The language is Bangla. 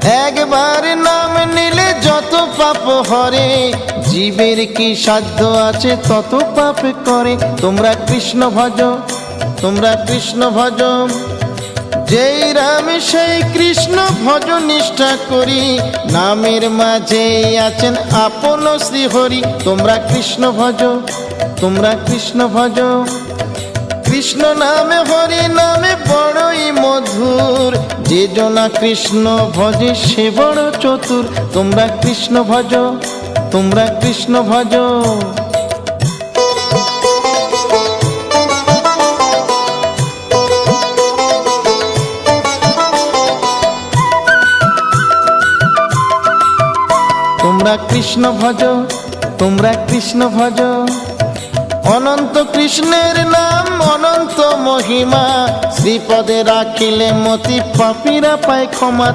একবার নাম নিলে যত পাপ হরে, জীবের কি সাধ্য আছে তত পাপ করে। তোমরা কৃষ্ণ ভজ, তোমরা কৃষ্ণ ভজ, যেই রাম সেই কৃষ্ণ ভজ নিষ্ঠা করি, নামের মাঝে আছেন আপন শ্রীহরি। তোমরা কৃষ্ণ ভজ, তোমরা কৃষ্ণ ভজ, কৃষ্ণ নামে হরি নামে বড়ই মধুর, যে জনা কৃষ্ণ ভজে সে বড় চতুর। তোমরা কৃষ্ণ ভজ, তোমরা কৃষ্ণ ভজ। তোমরা কৃষ্ণ ভজ, তোমরা কৃষ্ণ ভজ। অনন্ত কৃষ্ণের নাম অনন্ত মহিমা, শ্রীপদে রাখিলে মতি পাপীরা পায় ক্ষমা।